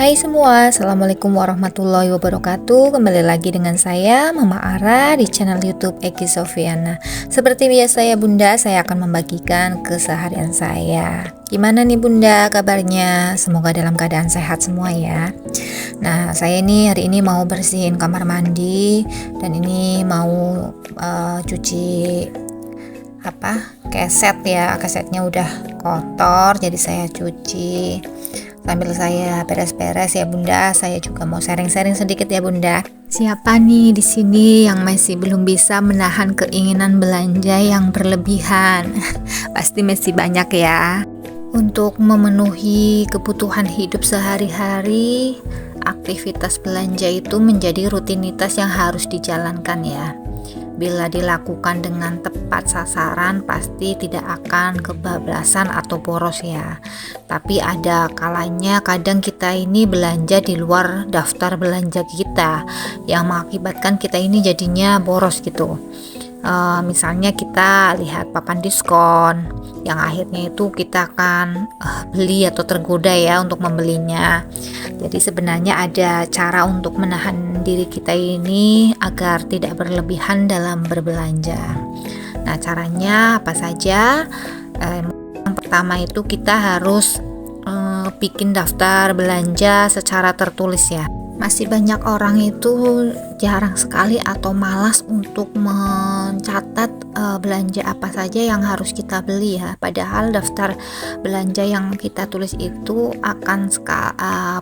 Hai semua, Assalamualaikum warahmatullahi wabarakatuh. Kembali lagi dengan saya, Mama Ara, di channel YouTube Eki Sofiana. Seperti biasa ya Bunda, saya akan membagikan keseharian saya. Gimana nih Bunda kabarnya? Semoga dalam keadaan sehat semua ya. Nah, saya hari ini mau bersihin kamar mandi. Dan ini mau cuci keset ya. Kesetnya udah kotor, jadi saya cuci. Sambil saya beres-beres ya Bunda, saya juga mau sharing-sharing sedikit ya Bunda. Siapa nih di sini yang masih belum bisa menahan keinginan belanja yang berlebihan? Pasti masih banyak ya. Untuk memenuhi kebutuhan hidup sehari-hari, aktivitas belanja itu menjadi rutinitas yang harus dijalankan ya. Bila dilakukan dengan tepat sasaran, pasti tidak akan kebablasan atau boros ya. Tapi ada kalanya kadang kita ini belanja di luar daftar belanja kita, yang mengakibatkan kita ini jadinya boros gitu. Misalnya kita lihat papan diskon, yang akhirnya itu kita akan beli atau tergoda ya untuk membelinya. Jadi sebenarnya ada cara untuk menahan diri kita ini agar tidak berlebihan dalam berbelanja. Nah, caranya apa saja? Yang pertama itu kita harus bikin daftar belanja secara tertulis ya. Masih banyak orang itu jarang sekali atau malas untuk mencatat belanja apa saja yang harus kita beli ya. Padahal daftar belanja yang kita tulis itu akan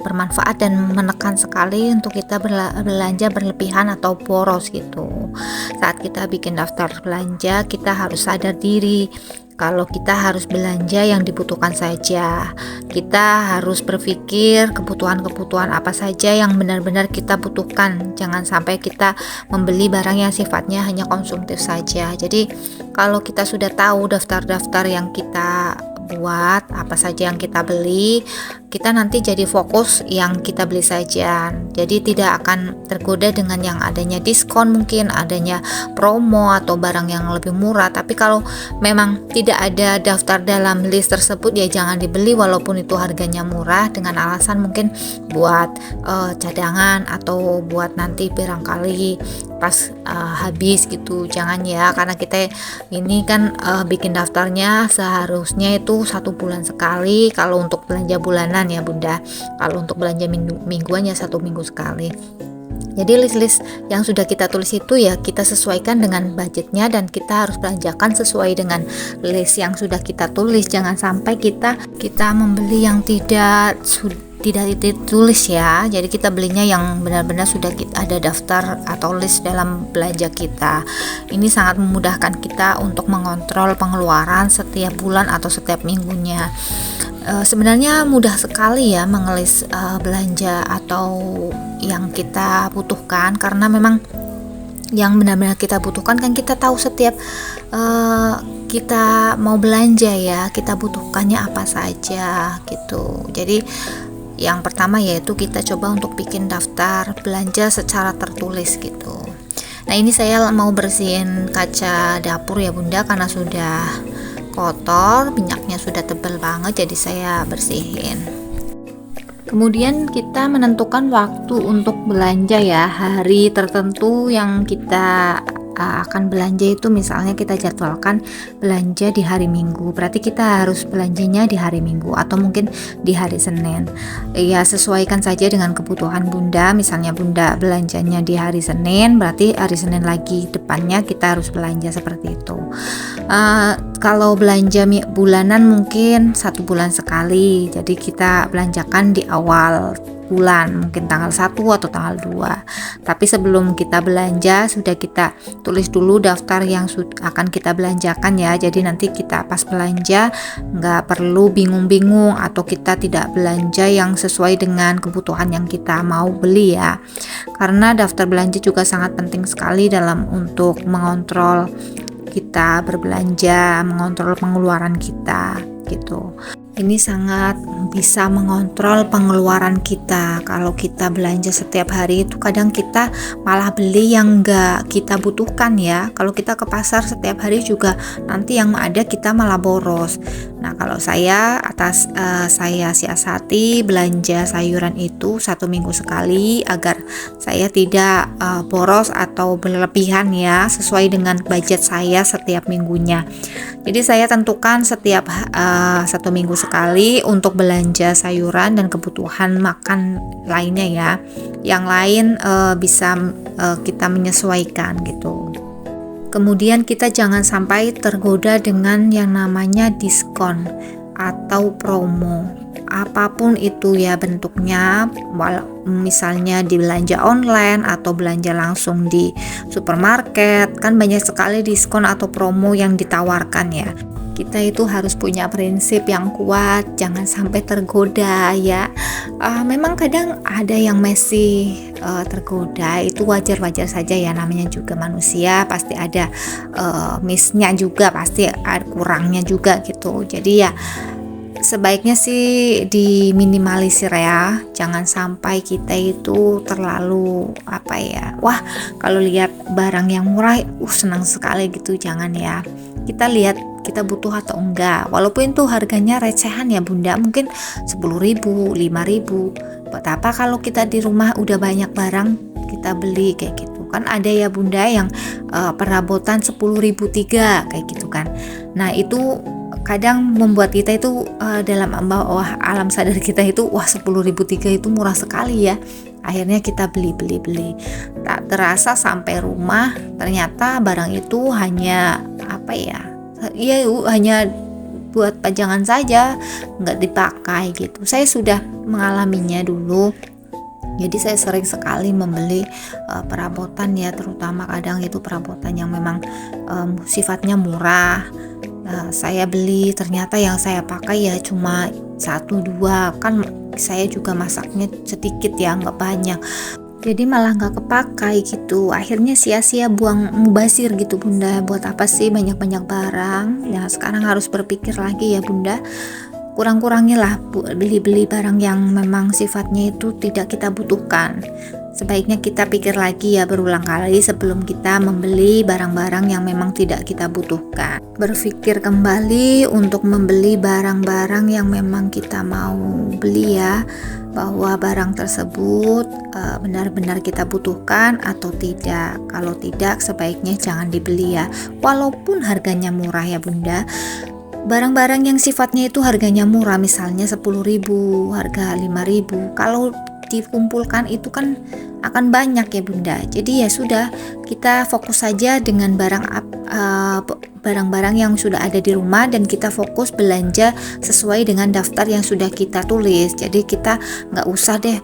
bermanfaat dan menekan sekali untuk kita belanja berlebihan atau boros gitu. Saat kita bikin daftar belanja, kita harus sadar diri kalau kita harus belanja yang dibutuhkan saja. Kita harus berpikir kebutuhan-kebutuhan apa saja yang benar-benar kita butuhkan. Jangan sampai kita membeli barang yang sifatnya hanya konsumtif saja. Jadi kalau kita sudah tahu daftar-daftar yang kita buat, apa saja yang kita beli, kita nanti jadi fokus yang kita beli saja. Jadi tidak akan tergoda dengan yang adanya diskon, mungkin adanya promo atau barang yang lebih murah. Tapi kalau memang tidak ada daftar dalam list tersebut, ya jangan dibeli walaupun itu harganya murah, dengan alasan mungkin buat cadangan atau buat nanti barangkali pas habis gitu. Jangan ya, karena kita ini kan bikin daftarnya seharusnya itu 1 bulan sekali kalau untuk belanja bulanan ya Bunda. Kalau untuk belanja mingguan ya 1 minggu sekali. Jadi list-list yang sudah kita tulis itu ya kita sesuaikan dengan budgetnya, dan kita harus belanjakan sesuai dengan list yang sudah kita tulis. Jangan sampai kita membeli yang tidak ditulis ya. Jadi kita belinya yang benar-benar sudah ada daftar atau list dalam belanja kita. Ini sangat memudahkan kita untuk mengontrol pengeluaran setiap bulan atau setiap minggunya. Sebenarnya mudah sekali ya mengelis belanja atau yang kita butuhkan, karena memang yang benar-benar kita butuhkan kan kita tahu setiap kita mau belanja ya, kita butuhkannya apa saja gitu. Jadi yang pertama yaitu kita coba untuk bikin daftar belanja secara tertulis gitu. Nah, ini saya mau bersihin kaca dapur ya Bunda, karena sudah kotor, minyaknya sudah tebal banget, jadi saya bersihin. Kemudian kita menentukan waktu untuk belanja ya, hari tertentu yang kita akan belanja itu. Misalnya kita jadwalkan belanja di hari Minggu, berarti kita harus belanjanya di hari Minggu atau mungkin di hari Senin ya. Sesuaikan saja dengan kebutuhan Bunda. Misalnya Bunda belanjanya di hari Senin, berarti hari Senin lagi depannya kita harus belanja, seperti itu. Kalau belanja bulanan mungkin 1 bulan sekali, jadi kita belanjakan di awal bulan, mungkin tanggal 1 atau tanggal 2. Tapi sebelum kita belanja sudah kita tulis dulu daftar yang akan kita belanjakan ya. Jadi nanti kita pas belanja nggak perlu bingung-bingung atau kita tidak belanja yang sesuai dengan kebutuhan yang kita mau beli ya. Karena daftar belanja juga sangat penting sekali dalam untuk mengontrol kita berbelanja, mengontrol pengeluaran kita gitu. Ini sangat bisa mengontrol pengeluaran kita. Kalau kita belanja setiap hari itu kadang kita malah beli yang enggak kita butuhkan ya. Kalau kita ke pasar setiap hari juga nanti yang ada kita malah boros. Nah, kalau saya saya siasati belanja sayuran itu 1 minggu sekali agar saya tidak boros atau berlebihan ya, sesuai dengan budget saya setiap minggunya. Jadi saya tentukan setiap 1 minggu sekali untuk belanja sayuran dan kebutuhan makan lainnya ya. Yang lain bisa kita menyesuaikan gitu. Kemudian kita jangan sampai tergoda dengan yang namanya diskon atau promo. Apapun itu ya bentuknya, misalnya di belanja online atau belanja langsung di supermarket, kan banyak sekali diskon atau promo yang ditawarkan ya. Kita itu harus punya prinsip yang kuat, jangan sampai tergoda ya. Memang kadang ada yang masih tergoda, itu wajar-wajar saja ya, namanya juga manusia, pasti ada miss-nya juga, pasti ada kurangnya juga gitu. Jadi ya sebaiknya sih diminimalisir ya, jangan sampai kita itu terlalu wah kalau lihat barang yang murah senang sekali gitu, jangan ya. Kita lihat kita butuh atau enggak, walaupun itu harganya recehan ya bunda, mungkin 10.000, 5.000. Buat apa kalau kita di rumah udah banyak barang kita beli kayak gitu kan. Ada ya bunda yang perabotan 10.003 kayak gitu kan. Nah itu kadang membuat kita itu dalam bawah alam sadar kita itu 10.003 itu murah sekali ya. Akhirnya kita beli. Tak terasa sampai rumah ternyata barang itu hanya hanya buat pajangan saja, nggak dipakai gitu. Saya sudah mengalaminya dulu. Jadi saya sering sekali membeli perabotan ya, terutama kadang itu perabotan yang memang sifatnya murah. Saya beli, ternyata yang saya pakai ya cuma 1-2, kan saya juga masaknya sedikit ya, nggak banyak. Jadi malah nggak kepakai gitu. Akhirnya sia-sia buang mubazir gitu bunda. Buat apa sih banyak-banyak barang? Ya sekarang harus berpikir lagi ya bunda. Kurang-kurangilah beli-beli barang yang memang sifatnya itu tidak kita butuhkan. Sebaiknya kita pikir lagi ya berulang kali sebelum kita membeli barang-barang yang memang tidak kita butuhkan. Berpikir kembali untuk membeli barang-barang yang memang kita mau beli ya, bahwa barang tersebut benar-benar kita butuhkan atau tidak. Kalau tidak, sebaiknya jangan dibeli ya, walaupun harganya murah ya bunda. Barang-barang yang sifatnya itu harganya murah, misalnya 10.000, harga 5.000, kalau dikumpulkan itu kan akan banyak ya bunda. Jadi ya sudah, kita fokus saja dengan barang-barang yang sudah ada di rumah, dan kita fokus belanja sesuai dengan daftar yang sudah kita tulis. Jadi kita nggak usah deh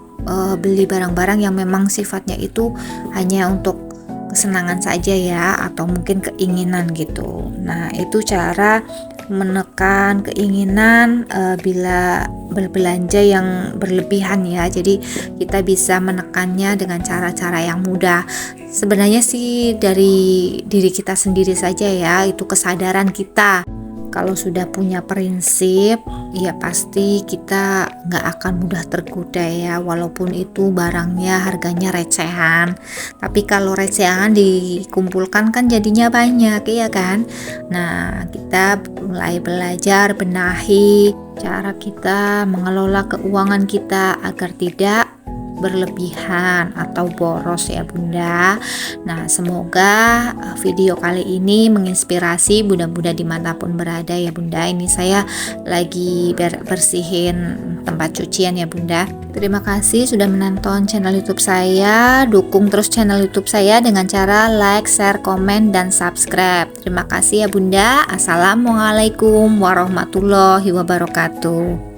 beli barang-barang yang memang sifatnya itu hanya untuk kesenangan saja ya, atau mungkin keinginan gitu. Nah itu cara menekan keinginan bila berbelanja yang berlebihan ya. Jadi kita bisa menekannya dengan cara-cara yang mudah. Sebenarnya sih dari diri kita sendiri saja ya, itu kesadaran kita. Kalau sudah punya prinsip, ya pasti kita nggak akan mudah tergoda ya, walaupun itu barangnya harganya recehan. Tapi kalau recehan dikumpulkan kan jadinya banyak ya kan. Nah kita mulai belajar benahi cara kita mengelola keuangan kita agar tidak berlebihan atau boros ya bunda. Nah semoga video kali ini menginspirasi bunda-bunda dimanapun berada ya bunda. Ini saya lagi bersihin tempat cucian ya bunda. Terima kasih sudah menonton channel YouTube saya. Dukung terus channel YouTube saya dengan cara like, share, komen, dan subscribe. Terima kasih ya bunda. Assalamualaikum warahmatullahi wabarakatuh.